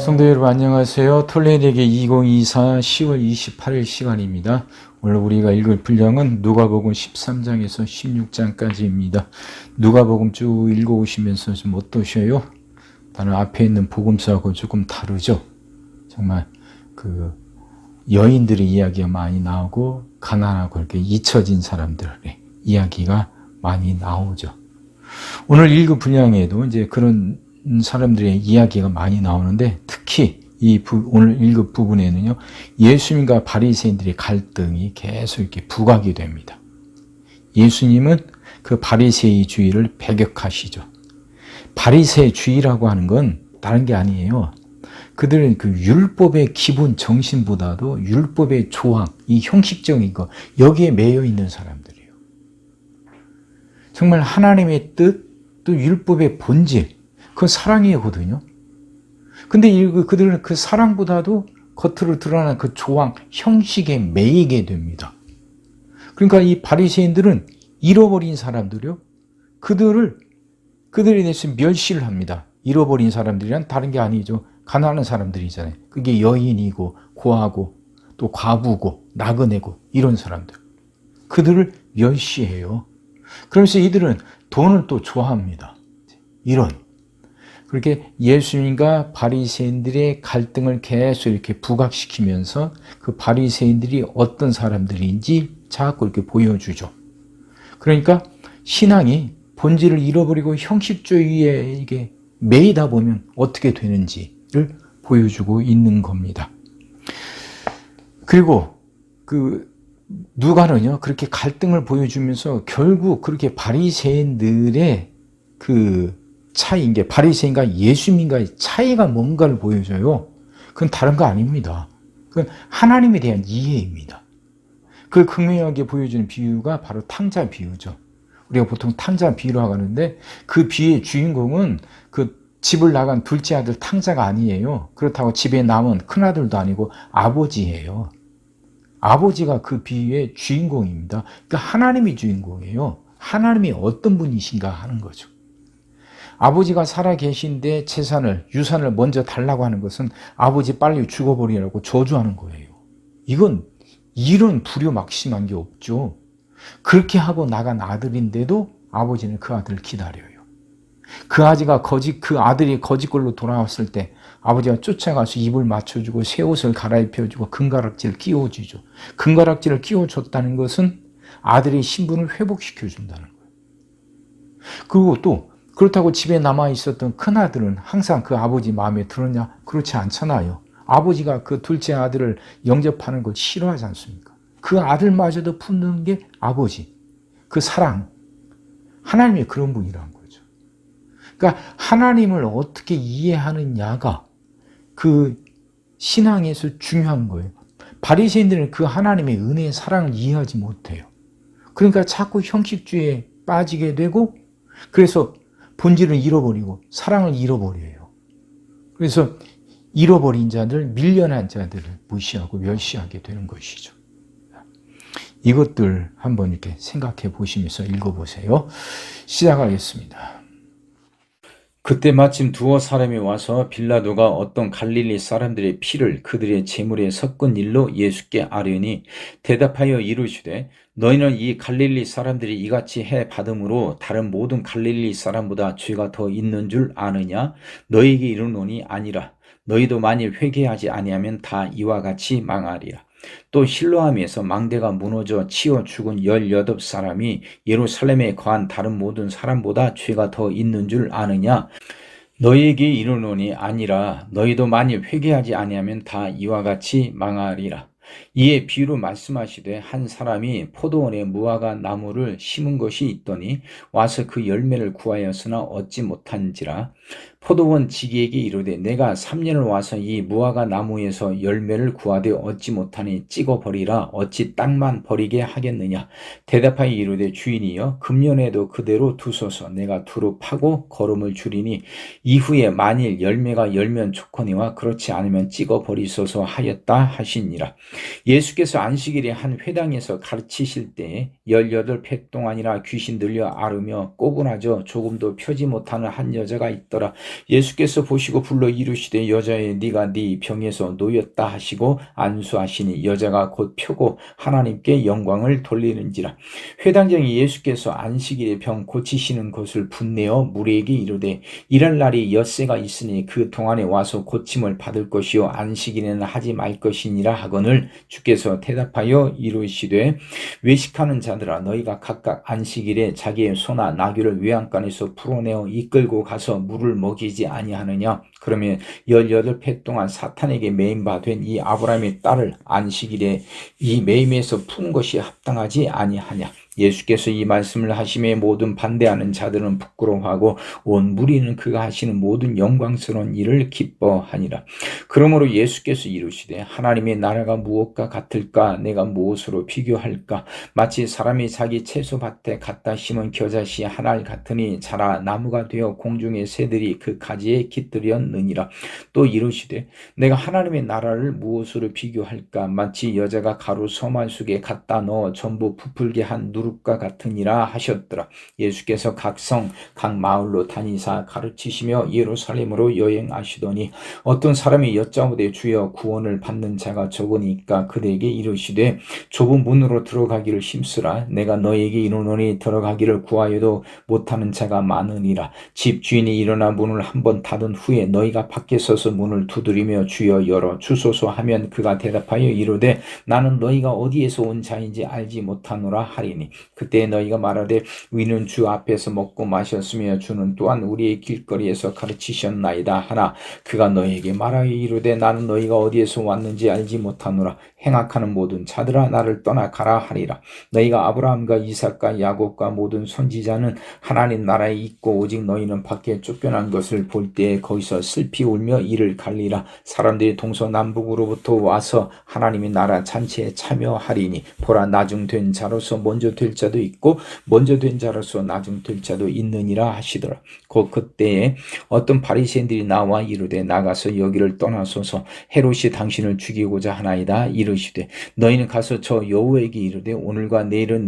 성도 여러분 안녕하세요. 톨레리에게 2024 10월 28일 시간입니다. 오늘 우리가 읽을 분량은 누가복음 13장에서 16장까지입니다. 누가복음 쭉 읽어오시면서 좀 어떠셔요? 다른 앞에 있는 복음서하고 조금 다르죠? 정말 그 여인들의 이야기가 많이 나오고 가난하고 이렇게 잊혀진 사람들의 이야기가 많이 나오죠. 오늘 읽을 분량에도 이제 그런 사람들의 이야기가 많이 나오는데 특히 오늘 읽을 부분에는요, 예수님과 바리새인들의 갈등이 계속 이렇게 부각이 됩니다. 예수님은 그 바리새이주의를 배격하시죠. 바리새주의라고 하는 건 다른 게 아니에요. 그들은 그 율법의 기본 정신보다도 율법의 조항, 이 형식적인 거, 여기에 매여 있는 사람들이에요. 정말 하나님의 뜻, 또 율법의 본질, 그건 사랑이거든요. 근데 그들은 그 사랑보다도 겉으로 드러나는 그 조항, 형식에 매이게 됩니다. 그러니까 이 바리새인들은 잃어버린 사람들이요. 그들에 대해서 멸시를 합니다. 잃어버린 사람들이란 다른 게 아니죠. 가난한 사람들이잖아요. 그게 여인이고 고아고 또 과부고 나그네고 이런 사람들. 그들을 멸시해요. 그러면서 이들은 돈을 또 좋아합니다. 이런. 그렇게 예수님과 바리새인들의 갈등을 계속 이렇게 부각시키면서 그 바리새인들이 어떤 사람들인지 자꾸 이렇게 보여주죠. 그러니까 신앙이 본질을 잃어버리고 형식주의에 이게 매이다 보면 어떻게 되는지를 보여주고 있는 겁니다. 그리고 그 누가는요, 그렇게 갈등을 보여주면서 결국 그렇게 바리새인들의 그 차이인 게 바리새인과 예수님과의 차이가 뭔가를 보여줘요. 그건 다른 거 아닙니다. 그건 하나님에 대한 이해입니다. 그걸 극명하게 보여주는 비유가 바로 탕자 비유죠. 우리가 보통 탕자 비유로 하는데 그 비유의 주인공은 그 집을 나간 둘째 아들 탕자가 아니에요. 그렇다고 집에 남은 큰아들도 아니고 아버지예요. 아버지가 그 비유의 주인공입니다. 그러니까 하나님이 주인공이에요. 하나님이 어떤 분이신가 하는 거죠. 아버지가 살아 계신데 유산을 먼저 달라고 하는 것은 아버지 빨리 죽어버리라고 저주하는 거예요. 이건 이런 불효막심한 게 없죠. 그렇게 하고 나간 아들인데도 아버지는 그 아들을 기다려요. 그 아들이 거짓골로 돌아왔을 때 아버지가 쫓아가서 입을 맞춰주고 새 옷을 갈아입혀주고 금가락지를 끼워주죠. 금가락지를 끼워줬다는 것은 아들의 신분을 회복시켜준다는 거예요. 그리고 또 그렇다고 집에 남아있었던 큰아들은 항상 그 아버지 마음에 들었냐? 그렇지 않잖아요. 아버지가 그 둘째 아들을 영접하는 걸 싫어하지 않습니까? 그 아들마저도 품는 게 아버지, 그 사랑, 하나님의 그런 분이라는 거죠. 그러니까 하나님을 어떻게 이해하느냐가 그 신앙에서 중요한 거예요. 바리새인들은 그 하나님의 은혜의 사랑을 이해하지 못해요. 그러니까 자꾸 형식주의에 빠지게 되고 그래서 본질을 잃어버리고 사랑을 잃어버려요. 그래서 잃어버린 자들, 밀려난 자들을 무시하고 멸시하게 되는 것이죠. 이것들 한번 이렇게 생각해 보시면서 읽어보세요. 시작하겠습니다. 그때 마침 두어 사람이 와서 빌라도가 어떤 갈릴리 사람들의 피를 그들의 제물에 섞은 일로 예수께 아뢰니 대답하여 이르시되 너희는 이 갈릴리 사람들이 이같이 해 받음으로 다른 모든 갈릴리 사람보다 죄가 더 있는 줄 아느냐? 너희에게 이르노니 아니라. 너희도 만일 회개하지 아니하면 다 이와 같이 망하리라. 또 실로암에서 망대가 무너져 치어 죽은 18사람이 예루살렘에 거한 다른 모든 사람보다 죄가 더 있는 줄 아느냐? 너희에게 이르노니 아니라. 너희도 만일 회개하지 아니하면 다 이와 같이 망하리라. 이에 비유로 말씀하시되 한 사람이 포도원에 무화과 나무를 심은 것이 있더니 와서 그 열매를 구하였으나 얻지 못한지라. 포도원 지기에게 이르되 내가 3년을 와서 이 무화과 나무에서 열매를 구하되 얻지 못하니 찍어버리라. 어찌 땅만 버리게 하겠느냐. 대답하여 이르되 주인이여 금년에도 그대로 두소서. 내가 두루 파고 거름을 줄이니 이후에 만일 열매가 열면 좋거니와 그렇지 않으면 찍어버리소서 하였다 하시니라. 예수께서 안식일에 한 회당에서 가르치실 때 18회 동안이나 귀신 들려 앓으며 꼬부라져 조금도 펴지 못하는 한 여자가 있더라. 예수께서 보시고 불러 이르시되 여자여 네가 네 병에서 놓였다 하시고 안수하시니 여자가 곧 펴고 하나님께 영광을 돌리는지라. 회당장이 예수께서 안식일에 병 고치시는 것을 분내어 무리에게 이르되 이럴 날이 엿새가 있으니 그 동안에 와서 고침을 받을 것이요 안식일에는 하지 말 것이니라 하거늘 주께서 대답하여 이르시되 외식하는 자들아 너희가 각각 안식일에 자기의 소나 나귀를 외양간에서 풀어내어 이끌고 가서 물을 먹이지 아니하느냐. 그러면 18회 동안 사탄에게 매임바 된 이 아브라함의 딸을 안식일에 이 매임에서 푸는 것이 합당하지 아니하냐. 예수께서 이 말씀을 하심에 모든 반대하는 자들은 부끄러워하고 온 무리는 그가 하시는 모든 영광스러운 일을 기뻐하니라. 그러므로 예수께서 이르시되 하나님의 나라가 무엇과 같을까? 내가 무엇으로 비교할까? 마치 사람이 자기 채소밭에 갖다 심은 겨자씨 한 알 같으니 자라 나무가 되어 공중의 새들이 그 가지에 깃들였느니라. 또 이르시되 내가 하나님의 나라를 무엇으로 비교할까? 마치 여자가 가루 서말숙에 갖다 넣어 전부 부풀게 한 누룩과 같으니라 하셨더라. 예수께서 각 성, 각 마을로 다니사 가르치시며 예루살렘으로 여행하시더니 어떤 사람이 여짜오되 주여 구원을 받는 자가 적으니까 그들에게 이르시되 좁은 문으로 들어가기를 힘쓰라. 내가 너에게 이르노니 들어가기를 구하여도 못하는 자가 많으니라. 집 주인이 일어나 문을 한번 닫은 후에 너희가 밖에 서서 문을 두드리며 주여 열어 주소서 하면 그가 대답하여 이르되 나는 너희가 어디에서 온 자인지 알지 못하노라 하리니 그때 너희가 말하되 우리는 주 앞에서 먹고 마셨으며 주는 또한 우리의 길거리에서 가르치셨나이다 하나 그가 너희에게 말하여 이르되 나는 너희가 어디에서 왔는지 알지 못하노라. 행악하는 모든 자들아 나를 떠나 가라 하리라. 너희가 아브라함과 이삭과 야곱과 모든 선지자는 하나님 나라에 있고 오직 너희는 밖에 쫓겨난 것을 볼 때에 거기서 슬피 울며 이를 갈리라. 사람들이 동서남북으로부터 와서 하나님의 나라 잔치에 참여하리니 보라 나중된 자로서 먼저 될 자도 있고 먼저 된 자로서 나중될 자도 있느니라 하시더라. 곧 그때에 어떤 바리새인들이 나와 이르되 나가서 여기를 떠나소서 헤롯이 당신을 죽이고자 하나이다. 이르시되 너희는 가서 저 여호와에게 이르되 오늘과 내일은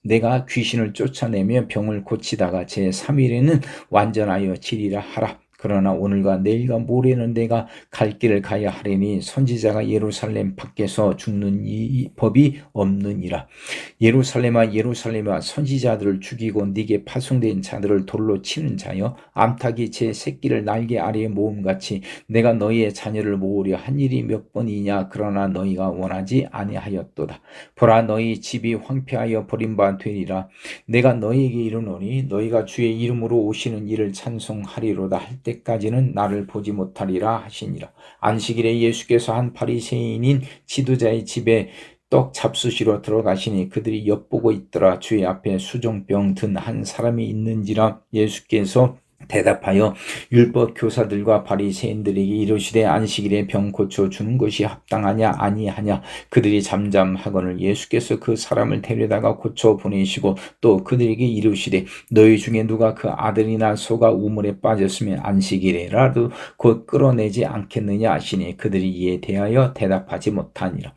내가 귀신을 쫓아내며 병을 고치다가 제3일에는 완전하여 지리라 하라. 그러나 오늘과 내일과 모레는 내가 갈 길을 가야 하리니 선지자가 예루살렘 밖에서 죽는 이 법이 없느니라. 예루살렘아 예루살렘아 선지자들을 죽이고 네게 파송된 자들을 돌로 치는 자여 암탉이 제 새끼를 날개 아래에 모음같이 내가 너희의 자녀를 모으려 한 일이 몇 번이냐. 그러나 너희가 원하지 아니하였도다. 보라 너희 집이 황폐하여 버림바 되리라. 내가 너희에게 이르노니 너희가 주의 이름으로 오시는 이를 찬송하리로다 할 때까지는 나를 보지 못하리라 하시니라. 안식일에 예수께서 한 바리새인인 지도자의 집에 떡 잡수시러 들어가시니 그들이 엿보고 있더라. 주의 앞에 수종병 든 한 사람이 있는지라. 예수께서 대답하여 율법 교사들과 바리새인들에게 이르시되 안식일에 병 고쳐 주는 것이 합당하냐 아니하냐. 그들이 잠잠하거늘 예수께서 그 사람을 데려다가 고쳐 보내시고 또 그들에게 이르시되 너희 중에 누가 그 아들이나 소가 우물에 빠졌으면 안식일에라도 곧 끌어내지 않겠느냐 하시니 그들이 이에 대하여 대답하지 못하니라.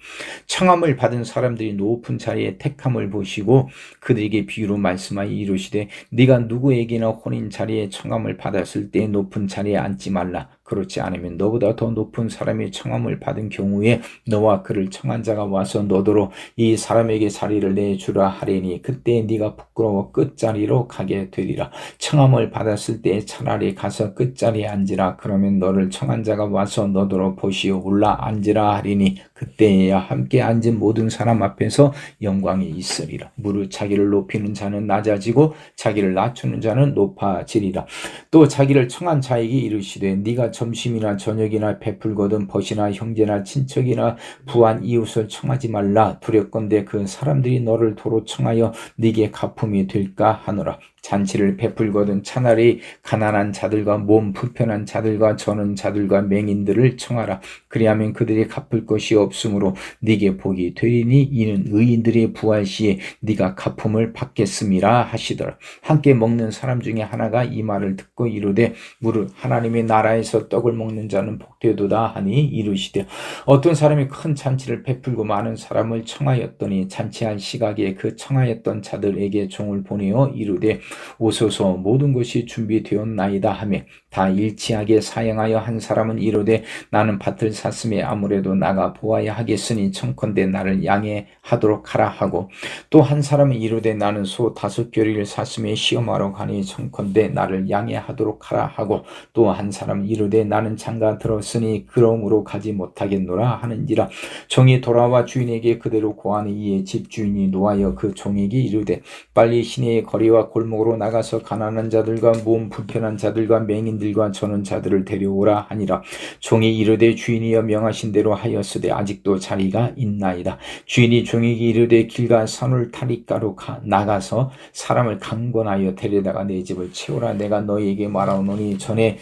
청함을 받은 사람들이 높은 자리에 택함을 보시고 그들에게 비유로 말씀하여 이르시되 네가 누구에게나 혼인 자리에 청함을 받았을 때 높은 자리에 앉지 말라. 그렇지 않으면 너보다 더 높은 사람이 청함을 받은 경우에 너와 그를 청한 자가 와서 너더러 이 사람에게 자리를 내주라 하리니 그때 네가 부끄러워 끝자리로 가게 되리라. 청함을 받았을 때 차라리 가서 끝자리에 앉으라. 그러면 너를 청한 자가 와서 너더러 보시오 올라 앉으라 하리니 그때에야 함께 앉은 모든 사람 앞에서 영광이 있으리라. 무릇 자기를 높이는 자는 낮아지고 자기를 낮추는 자는 높아지리라. 또 자기를 청한 자에게 이르시되 네가 점심이나 저녁이나 베풀거든 벗이나 형제나 친척이나 부한 이웃을 청하지 말라. 두렵건대 그 사람들이 너를 도로 청하여 네게 갚음이 될까 하노라. 잔치를 베풀거든 차라리 가난한 자들과 몸 불편한 자들과 저는 자들과 맹인들을 청하라. 그리하면 그들이 갚을 것이 없으므로 네게 복이 되리니 이는 의인들의 부활 시에 네가 갚음을 받겠음이라 하시더라. 함께 먹는 사람 중에 하나가 이 말을 듣고 이르되 무릇 하나님의 나라에서 집에서 떡을 먹는 자는 복되도다 하니 이르시되 어떤 사람이 큰 잔치를 베풀고 많은 사람을 청하였더니 잔치할 시각에 그 청하였던 자들에게 종을 보내어 이르되 오소서 모든 것이 준비되었나이다 하며 다 일치하게 사행하여 한 사람은 이르되 나는 밭을 샀음에 아무래도 나가 보아야 하겠으니 청컨대 나를 양해하도록 하라 하고 또 한 사람은 이르되 나는 소 5겨리를 샀음에 시험하러 가니 청컨대 나를 양해하도록 하라 하고 또 한 사람은 이르되 나는 장가 들었으니 그러므로 가지 못하겠노라 하는지라 종이 돌아와 주인에게 그대로 고하니 이에 집주인이 노하여 그 종에게 이르되 빨리 시내의 거리와 골목으로 나가서 가난한 자들과 몸 불편한 자들과 맹인들과 저는 자들을 데려오라 하니라. 종이 이르되 주인이여 명하신 대로 하였으되 아직도 자리가 있나이다. 주인이 종에게 이르되 길과 선을 타리가로 나가서 사람을 강권하여 데려다가 내 집을 채우라. 내가 너희에게 말하노니 전에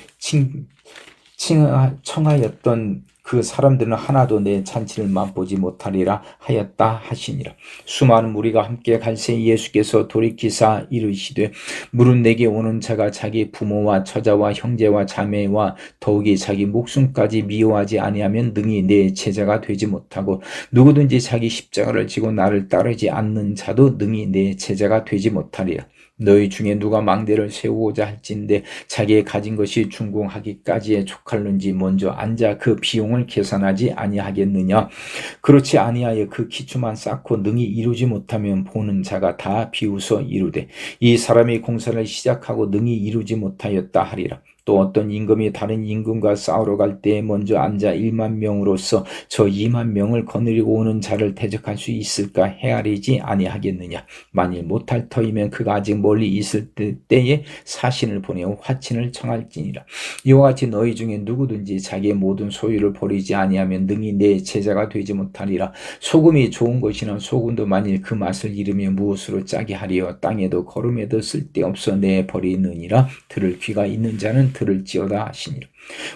청하였던 그 사람들은 하나도 내 잔치를 맛보지 못하리라 하였다 하시니라. 수많은 무리가 함께 갈새 예수께서 돌이키사 이르시되 물은 내게 오는 자가 자기 부모와 처자와 형제와 자매와 더욱이 자기 목숨까지 미워하지 아니하면 능히 내 제자가 되지 못하고 누구든지 자기 십자가를 지고 나를 따르지 않는 자도 능히 내 제자가 되지 못하리라. 너희 중에 누가 망대를 세우고자 할진대 자기의 가진 것이 준공하기까지에 족할는지 먼저 앉아 그 비용을 계산하지 아니하겠느냐. 그렇지 아니하여 그 기초만 쌓고 능히 이루지 못하면 보는 자가 다 비웃어 이르되 이 사람이 공사를 시작하고 능히 이루지 못하였다 하리라. 또 어떤 임금이 다른 임금과 싸우러 갈 때에 먼저 앉아 1만 명으로서 저 2만 명을 거느리고 오는 자를 대적할 수 있을까 헤아리지 아니하겠느냐. 만일 못할 터이면 그가 아직 멀리 있을 때에 사신을 보내어 화친을 청할지니라. 이와 같이 너희 중에 누구든지 자기의 모든 소유를 버리지 아니하면 능히 내 제자가 되지 못하리라. 소금이 좋은 것이나 소금도 만일 그 맛을 잃으면 무엇으로 짜게 하리요. 땅에도 거름에도 쓸데없어 내 버리느니라. 들을 귀가 있는 자는 들을지어다 하시니라.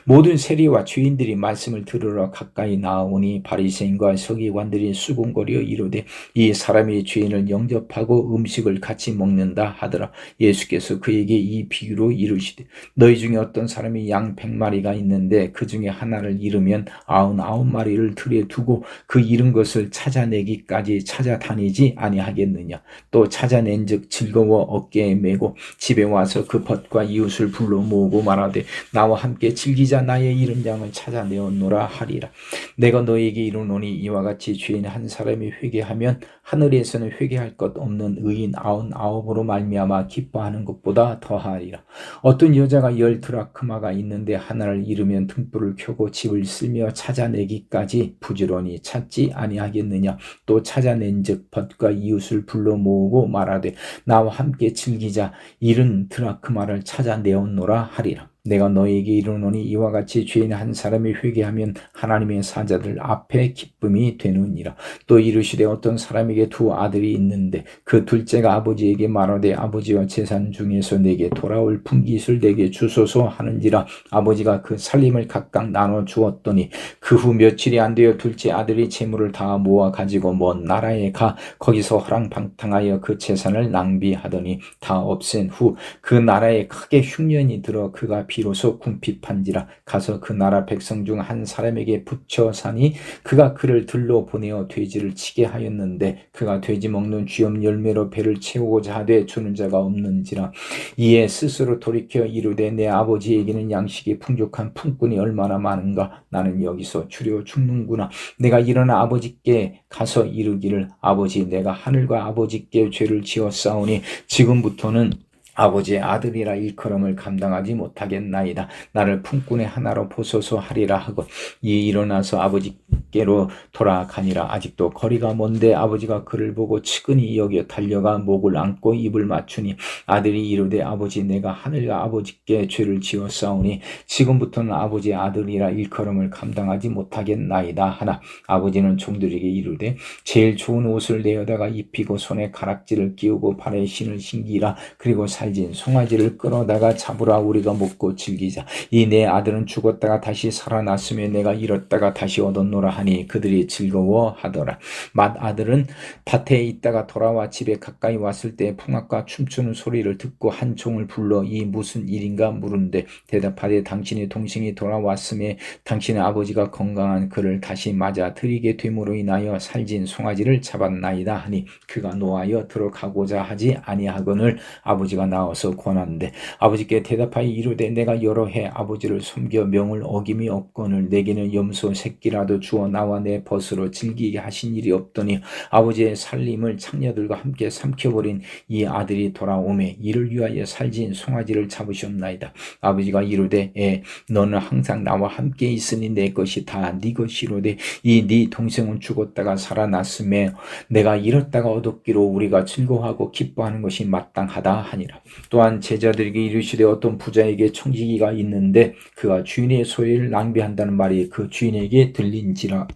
모든 세리와 주인들이 말씀을 들으러 가까이 나오니 바리새인과 서기관들이 수군거려 이르되 이 사람이 주인을 영접하고 음식을 같이 먹는다 하더라. 예수께서 그에게 이 비유로 이르시되 너희 중에 어떤 사람이 양 100마리가 있는데 그 중에 하나를 잃으면 99마리를 들에 두고 그 잃은 것을 찾아내기까지 찾아다니지 아니하겠느냐. 또 찾아낸즉 즐거워 어깨에 메고 집에 와서 그 벗과 이웃을 불러 모으고 말하되 나와 함께 즐기자. 나의 잃은 양을 찾아내었노라 하리라. 내가 너희에게 이르노니 이와 같이 죄인 한 사람이 회개하면 하늘에서는 회개할 것 없는 의인 99으로 말미암아 기뻐하는 것보다 더하리라. 어떤 여자가 10 드라크마가 있는데 하나를 잃으면 등불을 켜고 집을 쓸며 찾아내기까지 부지런히 찾지 아니하겠느냐. 또 찾아낸즉 벗과 이웃을 불러 모으고 말하되 나와 함께 즐기자. 70 드라크마를 찾아내었노라 하리라. 내가 너희에게 이르노니 이와 같이 죄인 한 사람이 회개하면 하나님의 사자들 앞에 기쁨이 되느니라. 또 이르시되 어떤 사람에게 2 아들이 있는데 그 둘째가 아버지에게 말하되 아버지와 재산 중에서 내게 돌아올 품깃을 내게 주소서 하는지라. 아버지가 그 살림을 각각 나눠 주었더니 그 후 며칠이 안 되어 둘째 아들이 재물을 다 모아 가지고 먼 나라에 가 거기서 허랑방탕하여 그 재산을 낭비하더니 다 없앤 후 그 나라에 크게 흉년이 들어 그가 비로소 궁핍한지라. 가서 그 나라 백성 중 한 사람에게 붙여 사니 그가 그를 들러 보내어 돼지를 치게 하였는데 그가 돼지 먹는 쥐염 열매로 배를 채우고자 하되 주는 자가 없는지라. 이에 스스로 돌이켜 이르되 내 아버지에게는 양식이 풍족한 품꾼이 얼마나 많은가. 나는 여기서 추려 죽는구나. 내가 일어나 아버지께 가서 이르기를 아버지 내가 하늘과 아버지께 죄를 지었사오니 지금부터는 아버지의 아들이라 일컬음을 감당하지 못하겠나이다. 나를 품꾼의 하나로 보소서 하리라 하고 이 일어나서 아버지께로 돌아가니라. 아직도 거리가 먼데 아버지가 그를 보고 측은히 여겨 달려가 목을 안고 입을 맞추니 아들이 이르되 아버지 내가 하늘과 아버지께 죄를 지었사오니 지금부터는 아버지의 아들이라 일컬음을 감당하지 못하겠나이다 하나 아버지는 종들에게 이르되 제일 좋은 옷을 내어다가 입히고 손에 가락지를 끼우고 발에 신을 신기라. 그리고 살진 송아지를 끌어다가 잡으라. 우리가 먹고 즐기자. 이 내 아들은 죽었다가 다시 살아났으며 내가 잃었다가 다시 얻었노라 하니 그들이 즐거워하더라. 맏아들은 밭에 있다가 돌아와 집에 가까이 왔을 때 풍악과 춤추는 소리를 듣고 한 종을 불러 이 무슨 일인가 물은데 대답하되 당신의 동생이 돌아왔음에 당신의 아버지가 건강한 그를 다시 맞아 들이게 됨으로 인하여 살진 송아지를 잡았나이다 하니 그가 노하여 들어가고자 하지 아니하거늘 아버지가 나와서 권하는데 아버지께 대답하여 이르되 내가 여러 해 아버지를 섬겨 명을 어김이 없거늘 내게는 염소 새끼라도 주어 나와 내 벗으로 즐기게 하신 일이 없더니 아버지의 살림을 창녀들과 함께 삼켜버린 이 아들이 돌아오매 이를 위하여 살진 송아지를 잡으셨나이다. 아버지가 이르되 너는 항상 나와 함께 있으니 내 것이 다 네 것이로되 이 네 동생은 죽었다가 살아났음에 내가 잃었다가 얻었기로 우리가 즐거워하고 기뻐하는 것이 마땅하다 하니라. 또한 제자들에게 이르시되 어떤 부자에게 청지기가 있는데 그가 주인의 소유를 낭비한다는 말이 그 주인에게 들린지라.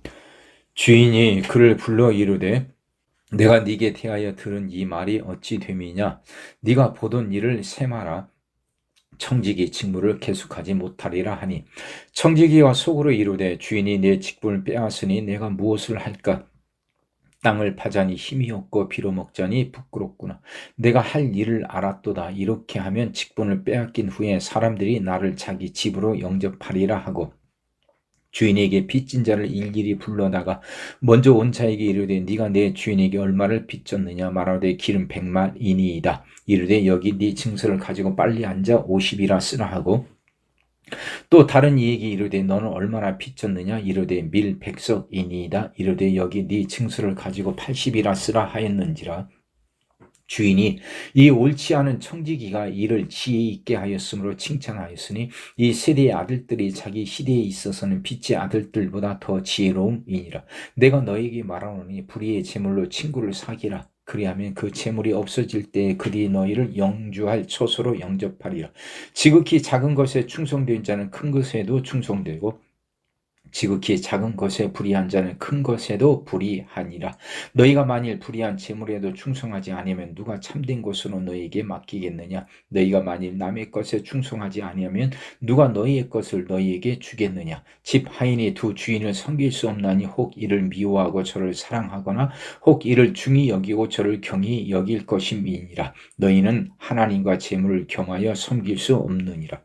주인이 그를 불러 이르되 내가 네게 대하여 들은 이 말이 어찌 됨이냐. 네가 보던 일을 세마라. 청지기 직무를 계속하지 못하리라 하니 청지기가 속으로 이르되 주인이 내 직분을 빼앗으니 내가 무엇을 할까. 땅을 파자니 힘이 없고 빌어먹자니 부끄럽구나. 내가 할 일을 알았도다. 이렇게 하면 직분을 빼앗긴 후에 사람들이 나를 자기 집으로 영접하리라 하고 주인에게 빚진 자를 일일이 불러다가 먼저 온 자에게 이르되 네가 내 주인에게 얼마를 빚졌느냐. 말하되 기름 100만이니이다. 이르되 여기 네 증서를 가지고 빨리 앉아 50이라 쓰라 하고 또 다른 이에게 이르되 너는 얼마나 빚졌느냐. 이르되 밀 100석이니이다. 이르되 여기 네 증서를 가지고 80이라 쓰라 하였는지라. 주인이 이 옳지 않은 청지기가 이를 지혜 있게 하였으므로 칭찬하였으니 이 세대의 아들들이 자기 시대에 있어서는 빛의 아들들보다 더 지혜로움이니라. 내가 너에게 말하노니 불의의 재물로 친구를 사귀라. 그리하면 그 재물이 없어질 때에 그들이 너희를 영주할 처소로 영접하리라. 지극히 작은 것에 충성된 자는 큰 것에도 충성되고 지극히 작은 것에 불의한 자는 큰 것에도 불의하니라. 너희가 만일 불의한 재물에도 충성하지 아니하면 누가 참된 것으로 너희에게 맡기겠느냐. 너희가 만일 남의 것에 충성하지 아니하면 누가 너희의 것을 너희에게 주겠느냐. 집 하인이 두 주인을 섬길 수 없나니 혹 이를 미워하고 저를 사랑하거나 혹 이를 중히 여기고 저를 경히 여길 것임이니라. 너희는 하나님과 재물을 겸하여 섬길 수 없느니라.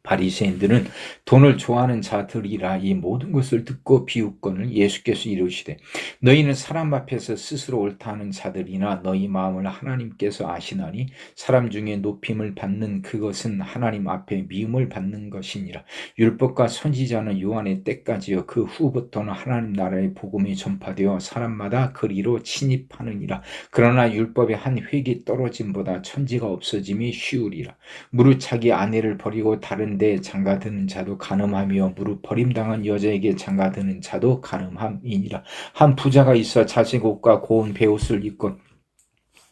바리새인들은 돈을 좋아하는 자들이라. 이 모든 것을 듣고 비웃거늘 예수께서 이르시되 너희는 사람 앞에서 스스로 옳다 하는 자들이나 너희 마음을 하나님께서 아시나니 사람 중에 높임을 받는 그것은 하나님 앞에 미움을 받는 것이니라. 율법과 선지자는 요한의 때까지요 그 후부터는 하나님 나라의 복음이 전파되어 사람마다 그리로 침입하느니라. 그러나 율법의 한 획이 떨어짐보다 천지가 없어짐이 쉬우리라. 무릇 자기 아내를 버리고 다른 데 장가드는 자도 간음하며 무릇 버림당한 여자에게 장가드는 자도 간음함이니라. 한 부자가 있어 자색 옷과 고운 베옷을 입고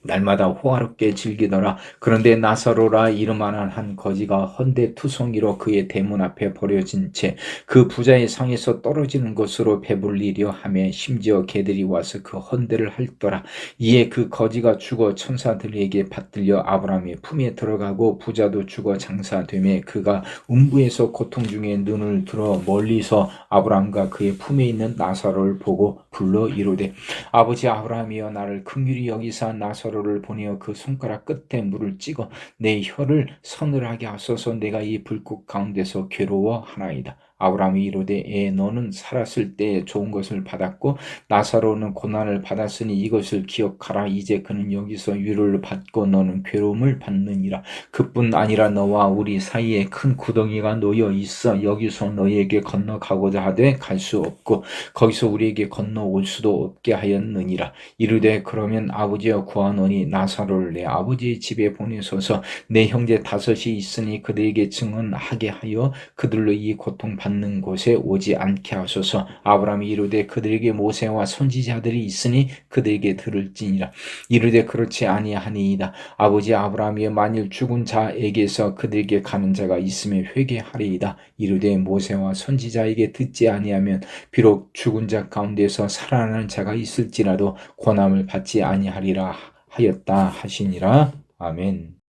날마다 호화롭게 즐기더라. 그런데 나사로라 이름만한 한 거지가 헌데투성이로 그의 대문 앞에 버려진 채 그 부자의 상에서 떨어지는 것으로 배불리려 하며 심지어 개들이 와서 그 헌데를 핥더라. 이에 그 거지가 죽어 천사들에게 받들려 아브라함의 품에 들어가고 부자도 죽어 장사되매 그가 음부에서 고통 중에 눈을 들어 멀리서 아브라함과 그의 품에 있는 나사로를 보고 불러 이르되 아버지 아브라함이여 나를 긍휼히 여기사 나사로를 보내어 그 손가락 끝에 물을 찍어 내 혀를 서늘하게 하소서. 내가 이 불꽃 가운데서 괴로워하나이다. 아브라함이 이르되 너는 살았을 때 좋은 것을 받았고 나사로는 고난을 받았으니 이것을 기억하라. 이제 그는 여기서 위로를 받고 너는 괴로움을 받느니라. 그뿐 아니라 너와 우리 사이에 큰 구덩이가 놓여 있어 여기서 너희에게 건너가고자 하되 갈 수 없고 거기서 우리에게 건너올 수도 없게 하였느니라. 이르되 그러면 아버지여 구하노니 나사로를 내 아버지의 집에 보내소서. 내 형제 5이 있으니 그들에게 증언하게 하여 그들로 이 고통 받는 곳에 오지 않게 하소서. 아브라함이 이르되 그들에게 모세와 선지자들이 있으니 그들에게 들을지니라. 이르되 그렇지 아니하니이다. 아버지 아브라함이 만일 죽은 자에게서 그들에게 가는 자가 있으면 회개하리이다. 이르되 모세와 선지자에게 듣지 아니하면 비록 죽은 자 가운데서 살아나는 자가 있을지라도 고난을 받지 아니하리라 하였다 하시니라. 아멘.